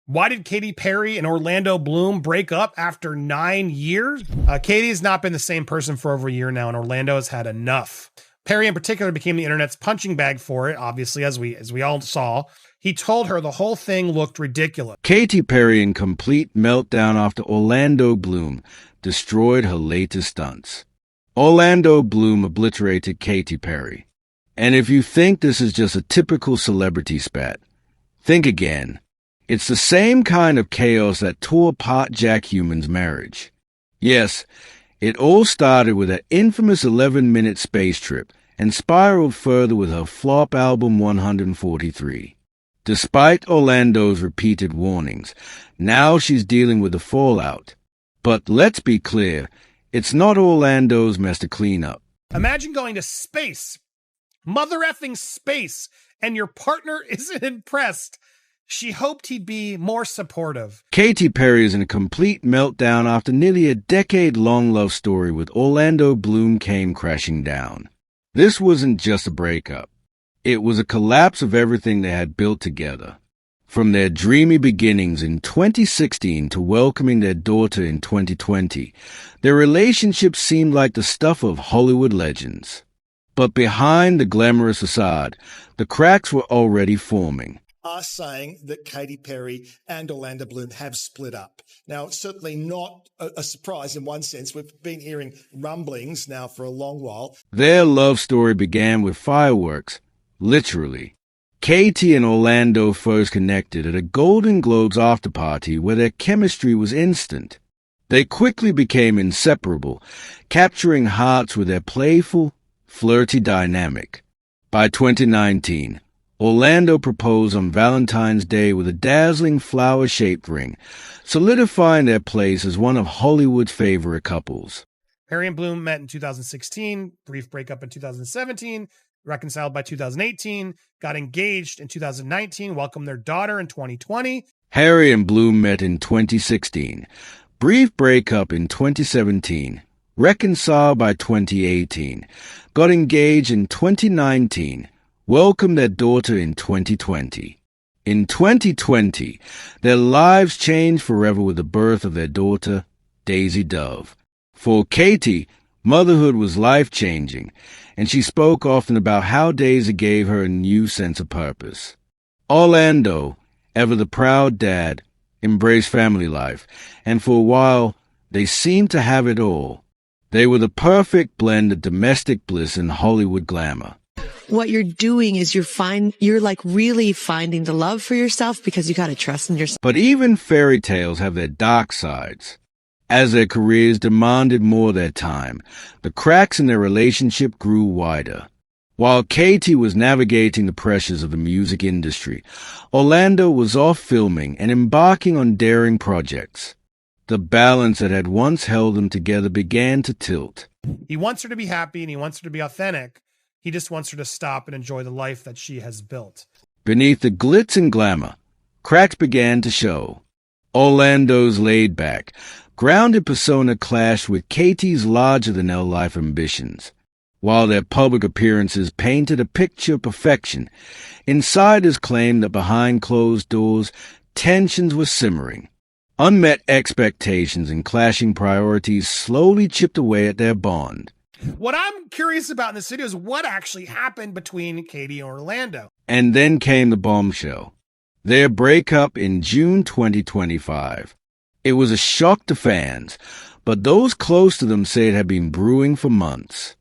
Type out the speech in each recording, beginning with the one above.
Why did Katy Perry and Orlando Bloom break up after 9 years? Katy's not been the same person for over a year now, and Orlando has had enough. Perry in particular became the internet's punching bag for it, obviously, as we all saw. He told her the whole thing looked ridiculous. Katy Perry in complete meltdown after Orlando Bloom destroyed her latest stunts. Orlando Bloom obliterated Katy Perry. And if you think this is just a typical celebrity spat, think again. It's the same kind of chaos that tore apart Jack Human's marriage. Yes, it all started with an infamous 11-minute space trip and spiraled further with her flop album 143. Despite Orlando's repeated warnings, now she's dealing with the fallout. But let's be clear, it's not Orlando's mess to clean up. Imagine going to space, mother effing space, and your partner isn't impressed. She hoped he'd be more supportive. Katy Perry is in a complete meltdown after nearly a decade-long love story with Orlando Bloom came crashing down. This wasn't just a breakup. It was a collapse of everything they had built together. From their dreamy beginnings in 2016 to welcoming their daughter in 2020, their relationship seemed like the stuff of Hollywood legends. But behind the glamorous facade, the cracks were already forming. Are saying that Katy Perry and Orlando Bloom have split up. Now, it's certainly not a surprise in one sense. We've been hearing rumblings now for a long while. Their love story began with fireworks, literally. Katy and Orlando first connected at a Golden Globes after-party where their chemistry was instant. They quickly became inseparable, capturing hearts with their playful, flirty dynamic. By 2019, Orlando proposed on Valentine's Day with a dazzling flower-shaped ring, solidifying their place as one of Hollywood's favorite couples. Perry and Bloom met in 2016, brief breakup in 2017, reconciled by 2018, got engaged in 2019, welcomed their daughter in 2020. Harry and Bloom met in 2016, brief breakup in 2017, reconciled by 2018, got engaged in 2019, welcomed their daughter in 2020. In 2020, their lives changed forever with the birth of their daughter, Daisy Dove. For Katy, motherhood was life-changing, and she spoke often about how Daisy gave her a new sense of purpose. Orlando, ever the proud dad, embraced family life, and for a while, they seemed to have it all. They were the perfect blend of domestic bliss and Hollywood glamour. What you're doing is you're like really finding the love for yourself because you got to trust in yourself. But even fairy tales have their dark sides. As their careers demanded more of their time, the cracks in their relationship grew wider. While Katy was navigating the pressures of the music industry, Orlando was off filming and embarking on daring projects. The balance that had once held them together began to tilt. He wants her to be happy and he wants her to be authentic. He just wants her to stop and enjoy the life that she has built. Beneath the glitz and glamour, cracks began to show. Orlando's laid-back, grounded persona clashed with Katy's larger-than-life ambitions. While their public appearances painted a picture of perfection, insiders claimed that behind closed doors, tensions were simmering. Unmet expectations and clashing priorities slowly chipped away at their bond. What I'm curious about in this video is what actually happened between Katy and Orlando. And then came the bombshell. Their breakup in June 2025. It was a shock to fans, but those close to them say it had been brewing for months.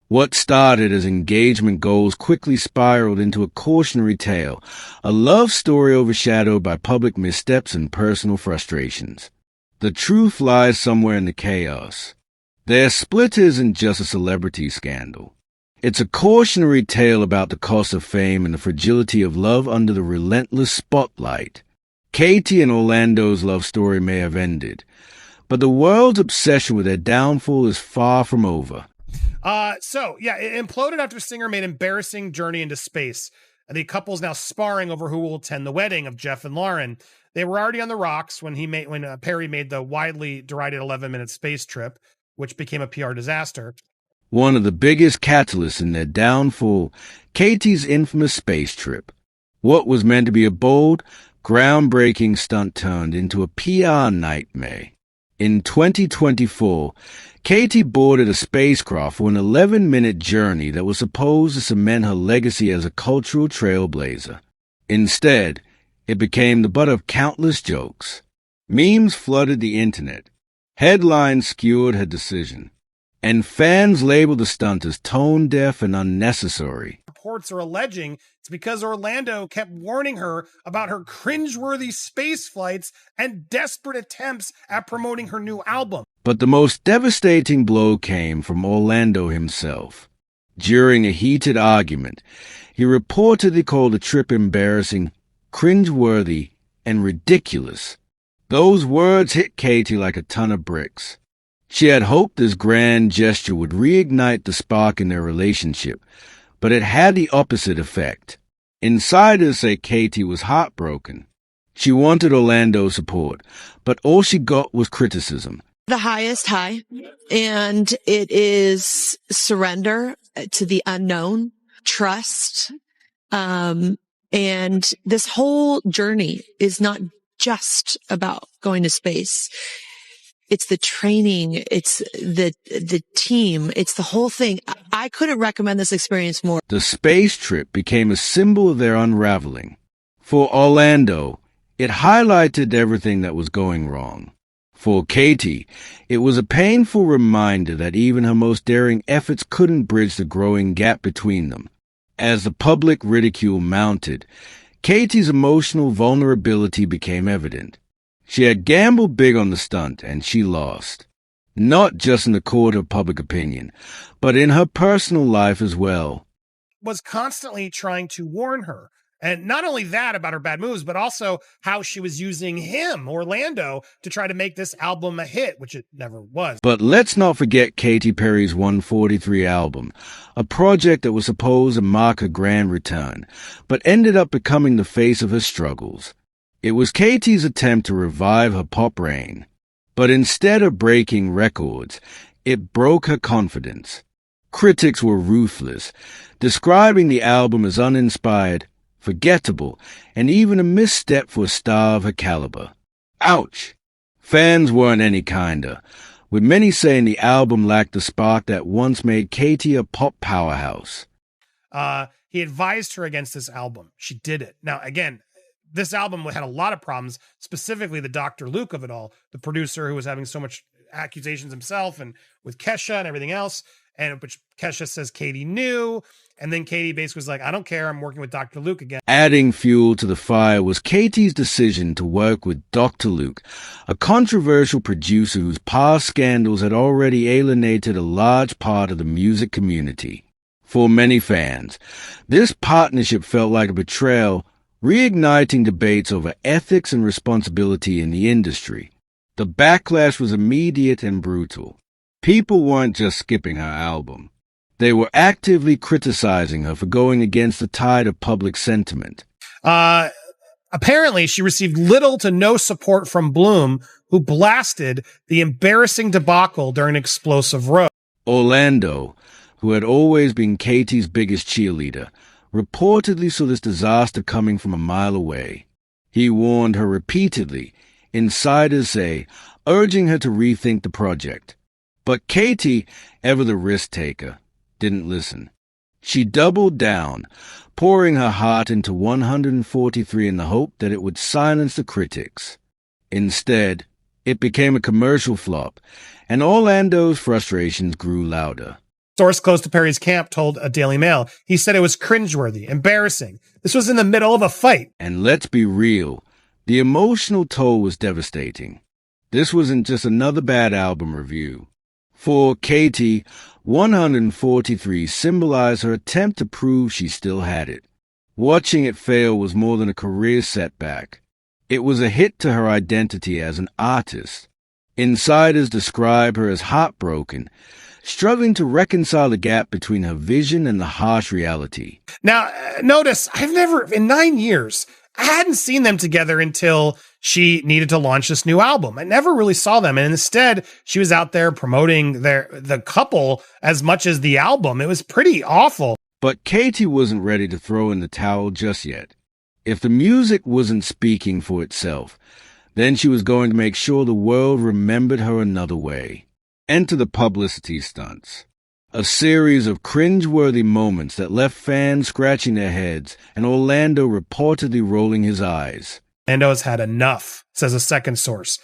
What started as engagement goals quickly spiraled into a cautionary tale, a love story overshadowed by public missteps and personal frustrations. The truth lies somewhere in the chaos. Their split isn't just a celebrity scandal. It's a cautionary tale about the cost of fame and the fragility of love under the relentless spotlight. Katy and Orlando's love story may have ended, but the world's obsession with their downfall is far from over. It imploded after singer made embarrassing journey into space. The couple's now sparring over who will attend the wedding of Jeff and Lauren. They were already on the rocks when Perry made the widely derided 11-minute space trip, which became a PR disaster. One of the biggest catalysts in their downfall, Katy's infamous space trip. What was meant to be a bold, groundbreaking stunt turned into a PR nightmare. In 2024, Katy boarded a spacecraft for an 11-minute journey that was supposed to cement her legacy as a cultural trailblazer. Instead, it became the butt of countless jokes. Memes flooded the internet. Headlines skewered her decision. And fans labeled the stunt as tone-deaf and unnecessary. Reports are alleging it's because Orlando kept warning her about her cringeworthy space flights and desperate attempts at promoting her new album. But the most devastating blow came from Orlando himself. During a heated argument, he reportedly called the trip embarrassing, cringeworthy, and ridiculous. Those words hit Katy like a ton of bricks. She had hoped this grand gesture would reignite the spark in their relationship, but it had the opposite effect. Insiders say Katy was heartbroken. She wanted Orlando's support, but all she got was criticism. The highest high, and it is surrender to the unknown, trust, and this whole journey is not just about going to space. It's the training. It's the team. It's the whole thing. I couldn't recommend this experience more. The space trip became a symbol of their unraveling. For Orlando, it highlighted everything that was going wrong. For Katy, it was a painful reminder that even her most daring efforts couldn't bridge the growing gap between them. As the public ridicule mounted, Katy's emotional vulnerability became evident. She had gambled big on the stunt, and she lost. Not just in the court of public opinion, but in her personal life as well. Was constantly trying to warn her. And not only that about her bad moves, but also how she was using him, Orlando, to try to make this album a hit, which it never was. But let's not forget Katy Perry's 143 album, a project that was supposed to mark her grand return, but ended up becoming the face of her struggles. It was Katy's attempt to revive her pop reign, but instead of breaking records, it broke her confidence. Critics were ruthless, describing the album as uninspired, forgettable, and even a misstep for a star of her caliber. Ouch! Fans weren't any kinder, with many saying the album lacked the spark that once made Katy a pop powerhouse. He advised her against this album. She did it. Now, again, this album had a lot of problems, specifically the Dr. Luke of it all, the producer who was having so much accusations himself and with Kesha and everything else, and which Kesha says Katy knew. And then Katy basically was like, I don't care, I'm working with Dr. Luke again. Adding fuel to the fire was Katy's decision to work with Dr. Luke, a controversial producer whose past scandals had already alienated a large part of the music community. For many fans, this partnership felt like a betrayal, reigniting debates over ethics and responsibility in the industry. The backlash was immediate and brutal. People weren't just skipping her album. They were actively criticizing her for going against the tide of public sentiment. Apparently, she received little to no support from Bloom, who blasted the embarrassing debacle during Explosive Road. Orlando, who had always been Katy's biggest cheerleader, reportedly saw this disaster coming from a mile away. He warned her repeatedly, insiders say, urging her to rethink the project. But Katy, ever the risk-taker, didn't listen. She doubled down, pouring her heart into 143 in the hope that it would silence the critics. Instead, it became a commercial flop, and Orlando's frustrations grew louder. Source close to Perry's camp told a Daily Mail. He said it was cringeworthy, embarrassing. This was in the middle of a fight. And let's be real, the emotional toll was devastating. This wasn't just another bad album review. For Katy, 143 symbolized her attempt to prove she still had it. Watching it fail was more than a career setback. It was a hit to her identity as an artist. Insiders describe her as heartbroken, struggling to reconcile the gap between her vision and the harsh reality. Now, notice, I've never, in 9 years, I hadn't seen them together until she needed to launch this new album. I never really saw them. And instead, she was out there promoting the couple as much as the album. It was pretty awful. But Katy wasn't ready to throw in the towel just yet. If the music wasn't speaking for itself, then she was going to make sure the world remembered her another way. Enter the publicity stunts. A series of cringe-worthy moments that left fans scratching their heads and Orlando reportedly rolling his eyes. Orlando has had enough, says a second source,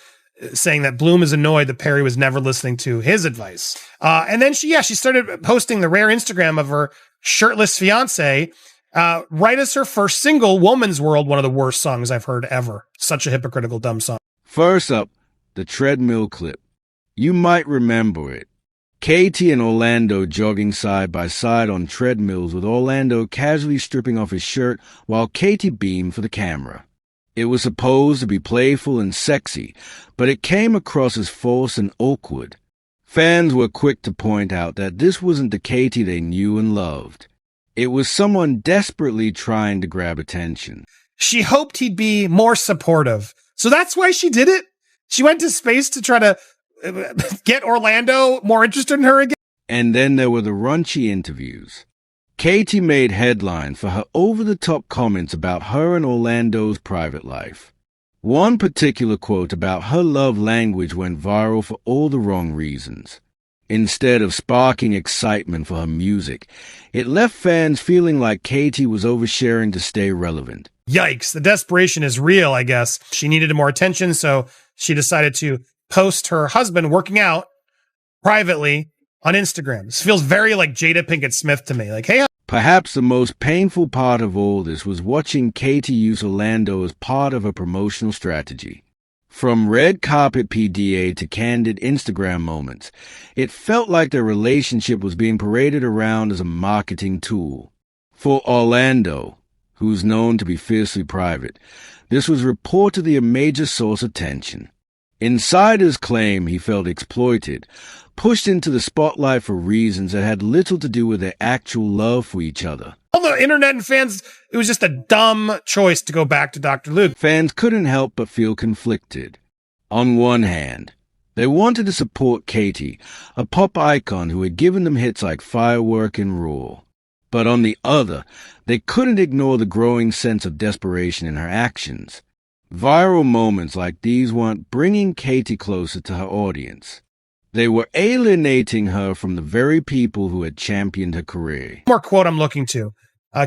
saying that Bloom is annoyed that Perry was never listening to his advice. And then she started posting the rare Instagram of her shirtless fiance, right as her first single, Woman's World, one of the worst songs I've heard ever. Such a hypocritical, dumb song. First up, the treadmill clip. You might remember it. Katy and Orlando jogging side by side on treadmills with Orlando casually stripping off his shirt while Katy beamed for the camera. It was supposed to be playful and sexy, but it came across as forced and awkward. Fans were quick to point out that this wasn't the Katy they knew and loved. It was someone desperately trying to grab attention. She hoped he'd be more supportive. So that's why she did it? She went to space to try to get Orlando more interested in her again? And then there were the raunchy interviews. Katy made headlines for her over-the-top comments about her and Orlando's private life. One particular quote about her love language went viral for all the wrong reasons. Instead of sparking excitement for her music, it left fans feeling like Katy was oversharing to stay relevant. Yikes, the desperation is real, I guess. She needed more attention, so she decided to post her husband working out privately on Instagram. This feels very like Jada Pinkett Smith to me. Like, hey. Perhaps the most painful part of all this was watching Katy use Orlando as part of her promotional strategy. From red carpet PDA to candid Instagram moments, it felt like their relationship was being paraded around as a marketing tool. For Orlando, who's known to be fiercely private, this was reportedly a major source of tension. Insiders claim he felt exploited, pushed into the spotlight for reasons that had little to do with their actual love for each other. All the internet and fans, it was just a dumb choice to go back to Dr. Luke. Fans couldn't help but feel conflicted. On one hand, they wanted to support Katy, a pop icon who had given them hits like Firework and Raw. But on the other, they couldn't ignore the growing sense of desperation in her actions. Viral moments like these weren't bringing Katy closer to her audience. They were alienating her from the very people who had championed her career. More quote I'm looking to.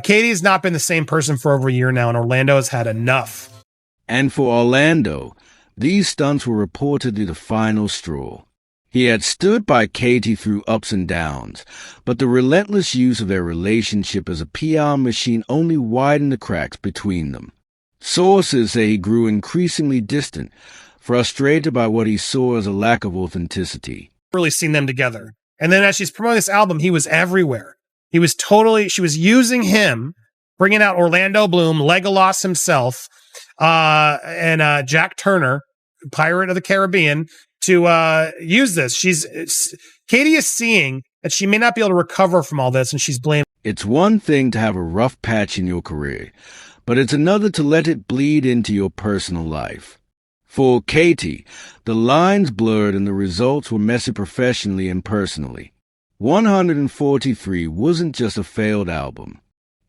Katy's not been the same person for over a year now, and Orlando has had enough. And for Orlando, these stunts were reportedly the final straw. He had stood by Katy through ups and downs, but the relentless use of their relationship as a PR machine only widened the cracks between them. Sources say he grew increasingly distant, frustrated by what he saw as a lack of authenticity. Really seen them together. And then as she's promoting this album, he was everywhere. She was using him, bringing out Orlando Bloom, Legolas himself, and Jack Turner, Pirate of the Caribbean, to use this. Katy is seeing that she may not be able to recover from all this, and she's blaming. It's one thing to have a rough patch in your career, but it's another to let it bleed into your personal life. For Katy, the lines blurred and the results were messy professionally and personally. 143 wasn't just a failed album.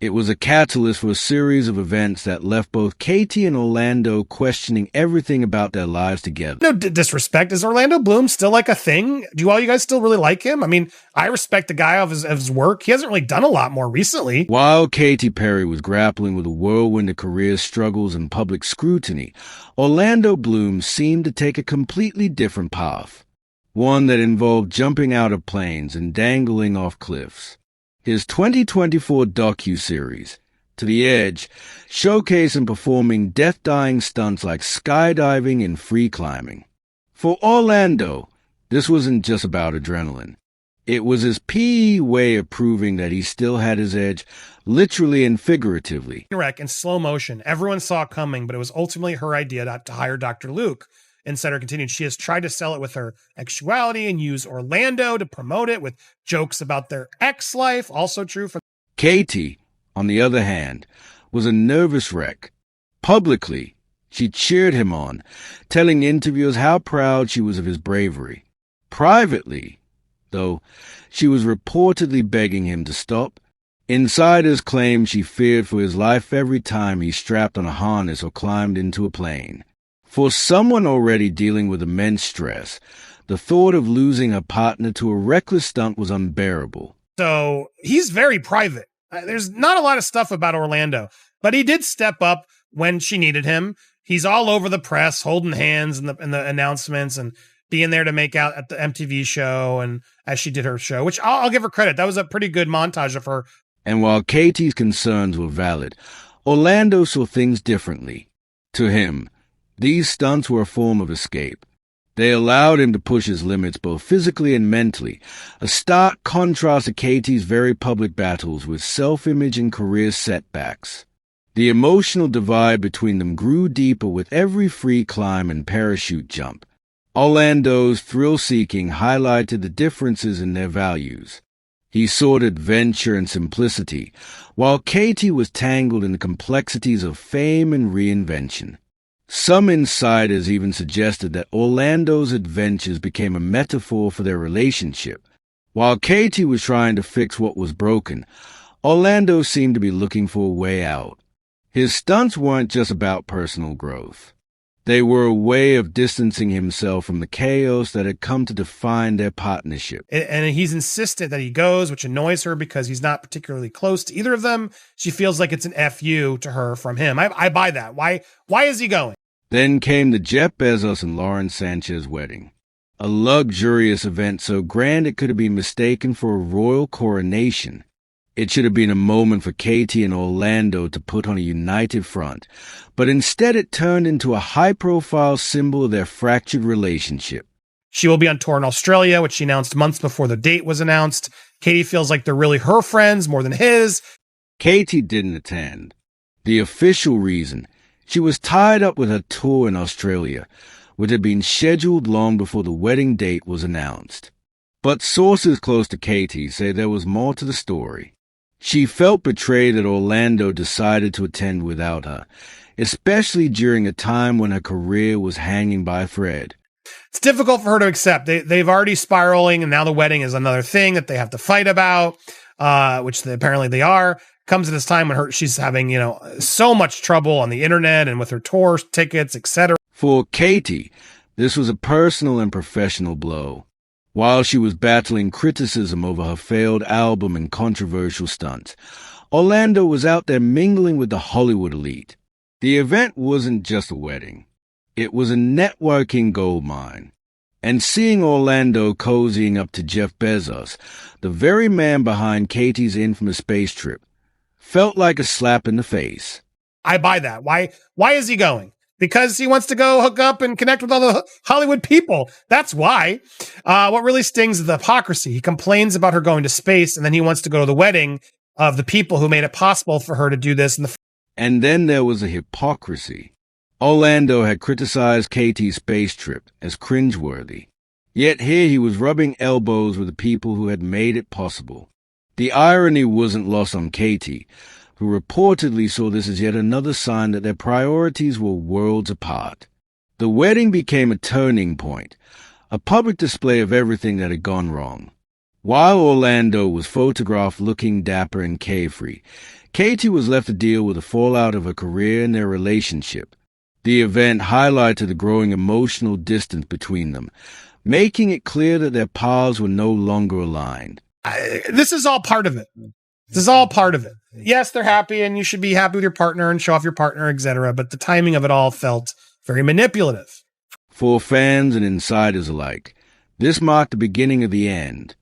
It was a catalyst for a series of events that left both Katy and Orlando questioning everything about their lives together. No disrespect. Is Orlando Bloom still like a thing? Do all you guys still really like him? I mean, I respect the guy of his work. He hasn't really done a lot more recently. While Katy Perry was grappling with a whirlwind of career struggles and public scrutiny, Orlando Bloom seemed to take a completely different path. One that involved jumping out of planes and dangling off cliffs. His 2024 docu-series, To the Edge, showcased him performing death-dying stunts like skydiving and free climbing. For Orlando, this wasn't just about adrenaline. It was his PE way of proving that he still had his edge, literally and figuratively. Wreck in slow motion. Everyone saw it coming, but it was ultimately her idea to hire Dr. Luke. Instead, continued, she has tried to sell it with her sexuality and use Orlando to promote it with jokes about their ex life. Also true for Katy, on the other hand, was a nervous wreck. Publicly, she cheered him on, telling interviewers how proud she was of his bravery. Privately, though, she was reportedly begging him to stop. Insiders claim she feared for his life every time he strapped on a harness or climbed into a plane. For someone already dealing with immense stress, the thought of losing her partner to a reckless stunt was unbearable. So he's very private. There's not a lot of stuff about Orlando, but he did step up when she needed him. He's all over the press, holding hands in the announcements and being there to make out at the MTV show and as she did her show, which I'll give her credit. That was a pretty good montage of her. And while Katy's concerns were valid, Orlando saw things differently. To him, these stunts were a form of escape. They allowed him to push his limits both physically and mentally, a stark contrast to Katy's very public battles with self-image and career setbacks. The emotional divide between them grew deeper with every free climb and parachute jump. Orlando's thrill-seeking highlighted the differences in their values. He sought adventure and simplicity, while Katy was tangled in the complexities of fame and reinvention. Some insiders even suggested that Orlando's adventures became a metaphor for their relationship. While Katy was trying to fix what was broken, Orlando seemed to be looking for a way out. His stunts weren't just about personal growth. They were a way of distancing himself from the chaos that had come to define their partnership. And he's insistent that he goes, which annoys her because he's not particularly close to either of them. She feels like it's an FU to her from him. I buy that. Why is he going? Then came the Jeff Bezos and Lauren Sanchez wedding, a luxurious event so grand it could have been mistaken for a royal coronation. It should have been a moment for Katy and Orlando to put on a united front, but instead it turned into a high-profile symbol of their fractured relationship. She will be on tour in Australia, which she announced months before the date was announced. Katy feels like they're really her friends more than his. Katy didn't attend. The official reason: she was tied up with her tour in Australia, which had been scheduled long before the wedding date was announced. But sources close to Katy say there was more to the story. She felt betrayed that Orlando decided to attend without her, especially during a time when her career was hanging by a thread. It's difficult for her to accept. They've already spiraling, and now the wedding is another thing that they have to fight about, which apparently they are. Comes at this time when she's having, so much trouble on the internet and with her tour tickets, etc. For Katy, this was a personal and professional blow. While she was battling criticism over her failed album and controversial stunts, Orlando was out there mingling with the Hollywood elite. The event wasn't just a wedding. It was a networking goldmine. And seeing Orlando cozying up to Jeff Bezos, the very man behind Katy's infamous space trip, felt like a slap in the face. I buy that. Why is he going? Because he wants to go hook up and connect with all the Hollywood people. That's why. What really stings is the hypocrisy. He complains about her going to space, and then he wants to go to the wedding of the people who made it possible for her to do this. And then there was a hypocrisy. Orlando had criticized Katy's space trip as cringeworthy. Yet here he was rubbing elbows with the people who had made it possible. The irony wasn't lost on Katy, who reportedly saw this as yet another sign that their priorities were worlds apart. The wedding became a turning point, a public display of everything that had gone wrong. While Orlando was photographed looking dapper and carefree, Katy was left to deal with the fallout of her career and their relationship. The event highlighted the growing emotional distance between them, making it clear that their paths were no longer aligned. This is all part of it. This is all part of it. Yes, they're happy, and you should be happy with your partner and show off your partner, etc. But the timing of it all felt very manipulative. For fans and insiders alike, this marked the beginning of the end.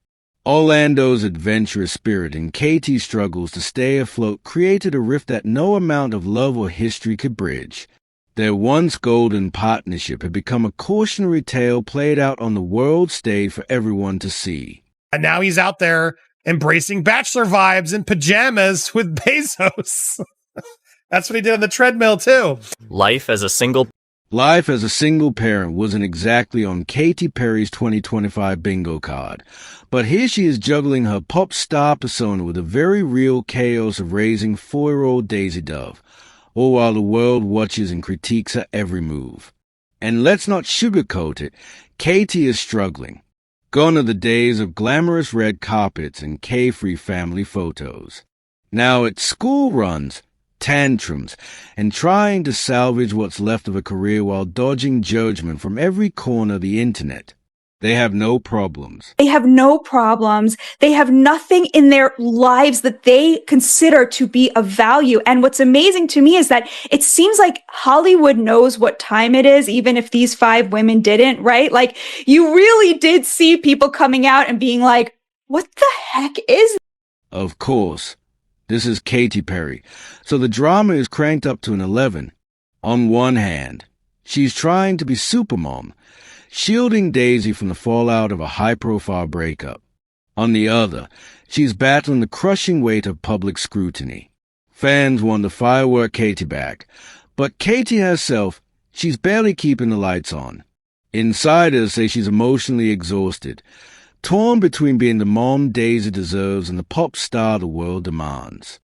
Orlando's adventurous spirit and Katy's struggles to stay afloat created a rift that no amount of love or history could bridge. Their once golden partnership had become a cautionary tale played out on the world stage for everyone to see. And now he's out there embracing bachelor vibes in pajamas with Bezos. That's what he did on the treadmill, too. Life as a single parent wasn't exactly on Katy Perry's 2025 bingo card, but here she is juggling her pop star persona with the very real chaos of raising 4-year-old Daisy Dove, all while the world watches and critiques her every move. And let's not sugarcoat it, Katy is struggling. Gone are the days of glamorous red carpets and carefree family photos. Now it's school runs, tantrums, and trying to salvage what's left of a career while dodging judgment from every corner of the internet. They have no problems. They have no problems. They have nothing in their lives that they consider to be of value. And what's amazing to me is that it seems like Hollywood knows what time it is, even if these 5 women didn't, right? Like, you really did see people coming out and being like, what the heck is this? Of course, this is Katy Perry, so the drama is cranked up to an 11. On one hand, she's trying to be supermom, shielding Daisy from the fallout of a high-profile breakup. On the other, she's battling the crushing weight of public scrutiny. Fans want the firework Katy back, but Katy herself, she's barely keeping the lights on. Insiders say she's emotionally exhausted, torn between being the mom Daisy deserves and the pop star the world demands.